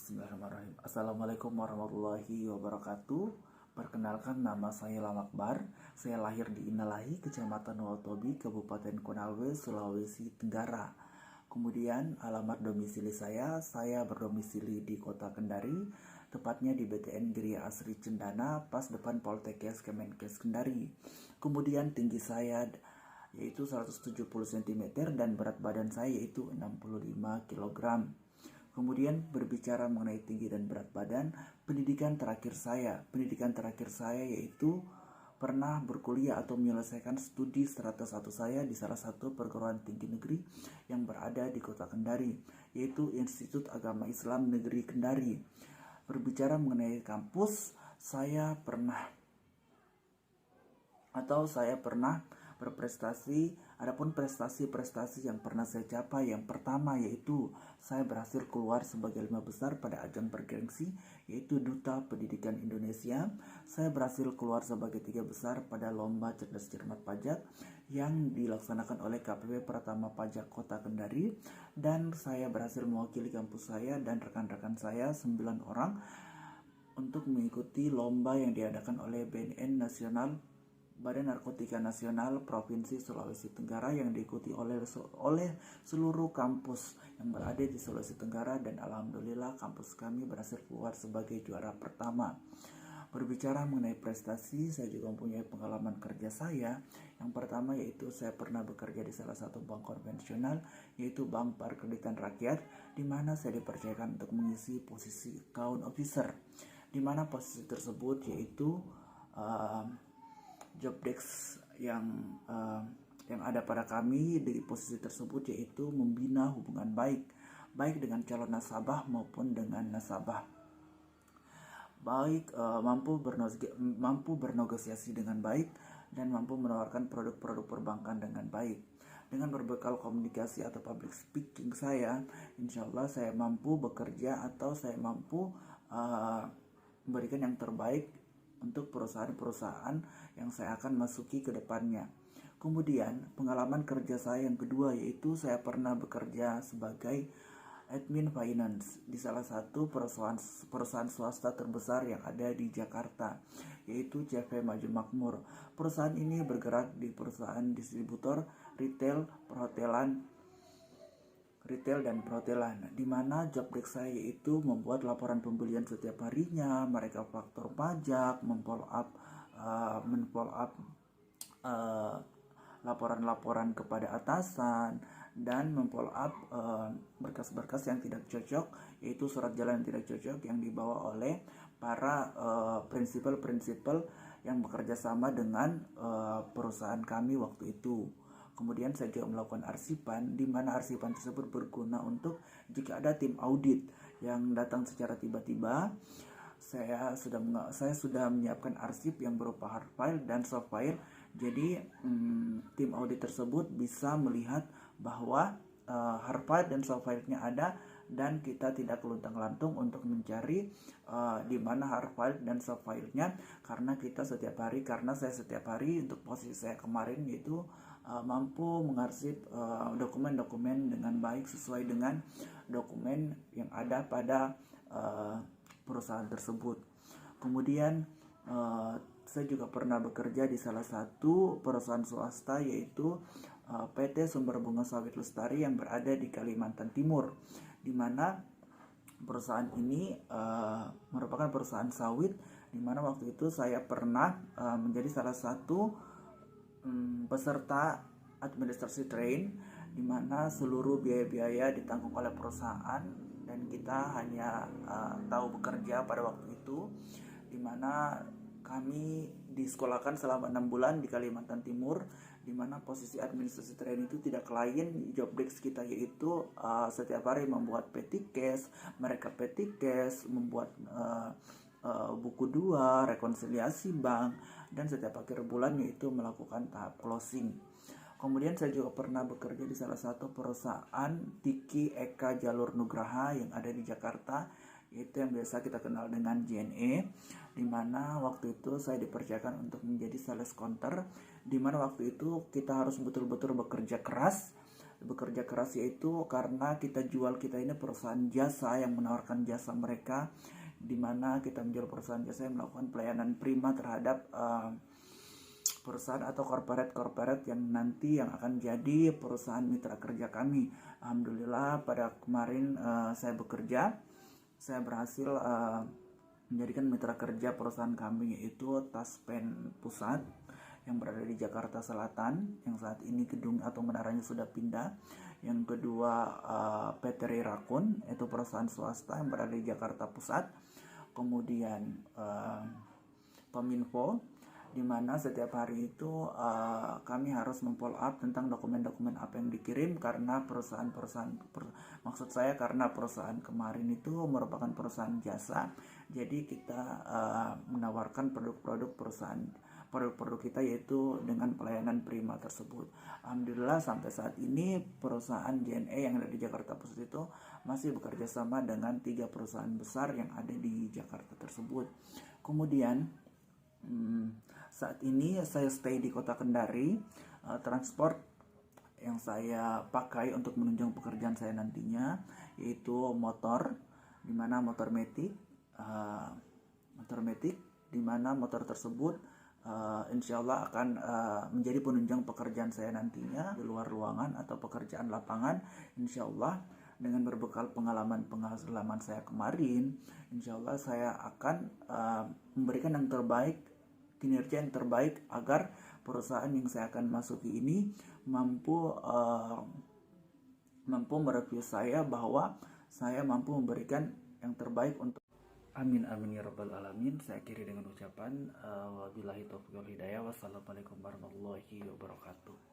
Bismillahirrahmanirrahim. Assalamualaikum warahmatullahi wabarakatuh. Perkenalkan, nama saya Lamakbar. Saya lahir di Inalahi, Kecamatan Watobi, Kabupaten Konawe, Sulawesi Tenggara. Kemudian alamat domisili saya berdomisili di Kota Kendari, tepatnya di BTN Gria Asri Cendana, pas depan Poltekkes Kemenkes Kendari. Kemudian tinggi saya yaitu 170 cm dan berat badan saya yaitu 65 kg. Kemudian berbicara mengenai tinggi dan berat badan, pendidikan terakhir saya yaitu pernah berkuliah atau menyelesaikan studi strata 1 saya di salah satu perguruan tinggi negeri yang berada di Kota Kendari, yaitu Institut Agama Islam Negeri Kendari. Berbicara mengenai kampus, saya pernah berprestasi. Adapun prestasi-prestasi yang pernah saya capai, yang pertama yaitu saya berhasil keluar sebagai 5 besar pada ajang bergengsi yaitu Duta Pendidikan Indonesia. Saya berhasil keluar sebagai 3 besar pada lomba cerdas cermat pajak yang dilaksanakan oleh KPP Pratama Pajak Kota Kendari, dan saya berhasil mewakili kampus saya dan rekan-rekan saya 9 orang untuk mengikuti lomba yang diadakan oleh BNN Nasional, Badan Narkotika Nasional Provinsi Sulawesi Tenggara, yang diikuti oleh seluruh kampus yang berada di Sulawesi Tenggara, dan alhamdulillah kampus kami berhasil keluar sebagai juara pertama. Berbicara mengenai prestasi, saya juga mempunyai pengalaman kerja saya. Yang pertama yaitu saya pernah bekerja di salah satu bank konvensional, yaitu Bank Perkreditan Rakyat, di mana saya dipercayakan untuk mengisi posisi account officer, di mana posisi tersebut yaitu job desk yang ada pada kami di posisi tersebut yaitu membina hubungan baik dengan calon nasabah maupun dengan nasabah, mampu bernegosiasi dengan baik dan mampu menawarkan produk-produk perbankan dengan baik. Dengan berbekal komunikasi atau public speaking saya, insya Allah saya mampu bekerja atau saya mampu memberikan yang terbaik untuk perusahaan-perusahaan yang saya akan masuki ke depannya. Kemudian pengalaman kerja saya yang kedua yaitu saya pernah bekerja sebagai admin finance di salah satu perusahaan swasta terbesar yang ada di Jakarta, yaitu CV Maju Makmur. Perusahaan ini bergerak di perusahaan distributor retail dan perhotelan, di mana job desk saya itu membuat laporan pembelian setiap harinya, mereka faktur pajak, memfollow up laporan-laporan kepada atasan, dan memfollow up berkas-berkas yang tidak cocok, yaitu surat jalan yang tidak cocok yang dibawa oleh para prinsipal yang bekerja sama dengan perusahaan kami waktu itu. Kemudian saya juga melakukan arsipan, di mana arsipan tersebut berguna untuk jika ada tim audit yang datang secara tiba-tiba, saya sudah menyiapkan arsip yang berupa hard file dan soft file. Jadi tim audit tersebut bisa melihat bahwa hard file dan soft file-nya ada, dan kita tidak keluntang-lantung untuk mencari di mana hard file dan soft file-nya, karena saya setiap hari untuk posisi saya kemarin yaitu mampu mengarsip dokumen-dokumen dengan baik sesuai dengan dokumen yang ada pada perusahaan tersebut. Kemudian saya juga pernah bekerja di salah satu perusahaan swasta yaitu PT Sumber Bunga Sawit Lestari yang berada di Kalimantan Timur, di mana perusahaan ini merupakan perusahaan sawit, di mana waktu itu saya pernah menjadi salah satu peserta administrasi train, di mana seluruh biaya-biaya ditanggung oleh perusahaan dan kita hanya tahu bekerja pada waktu itu, di mana kami disekolahkan selama 6 bulan di Kalimantan Timur, di mana posisi administrasi train itu tidak lain, job desk kita yaitu setiap hari membuat petty cash, membuat buku 2, rekonsiliasi bank, dan setiap akhir bulan yaitu melakukan tahap closing. Kemudian saya juga pernah bekerja di salah satu perusahaan Tiki Eka Jalur Nugraha yang ada di Jakarta, yaitu yang biasa kita kenal dengan JNE, di mana waktu itu saya dipercayakan untuk menjadi sales counter, di mana waktu itu kita harus betul-betul bekerja keras bekerja keras yaitu karena kita jual, kita ini perusahaan jasa yang menawarkan jasa mereka, di mana kita menjual perusahaan jasa yang melakukan pelayanan prima terhadap perusahaan atau corporate yang nanti yang akan jadi perusahaan mitra kerja kami. Alhamdulillah pada kemarin saya bekerja, saya berhasil menjadikan mitra kerja perusahaan kami yaitu Taspen Pusat yang berada di Jakarta Selatan, yang saat ini gedung atau menaranya sudah pindah. Yang kedua PT Rirakun, itu perusahaan swasta yang berada di Jakarta Pusat. Kemudian Kominfo, di mana setiap hari itu kami harus memfollow up tentang dokumen-dokumen apa yang dikirim, karena maksud saya karena perusahaan kemarin itu merupakan perusahaan jasa, jadi kita menawarkan produk kita yaitu dengan pelayanan prima tersebut. Alhamdulillah sampai saat ini perusahaan JNE yang ada di Jakarta Pusat itu masih bekerja sama dengan 3 perusahaan besar yang ada di Jakarta tersebut. Kemudian saat ini saya stay di Kota Kendari. Transport yang saya pakai untuk menunjang pekerjaan saya nantinya yaitu motor, dimana motor metik, dimana motor tersebut insya Allah akan menjadi penunjang pekerjaan saya nantinya di luar ruangan atau pekerjaan lapangan. Insya Allah dengan berbekal pengalaman saya kemarin, insya Allah saya akan memberikan yang terbaik, kinerja yang terbaik agar perusahaan yang saya akan masuki ini mampu mereview saya bahwa saya mampu memberikan yang terbaik untuk. Amin amin ya rabbal alamin. Saya akhiri dengan ucapan wabillahi taufiq wal hidayah. Wassalamualaikum warahmatullahi wabarakatuh.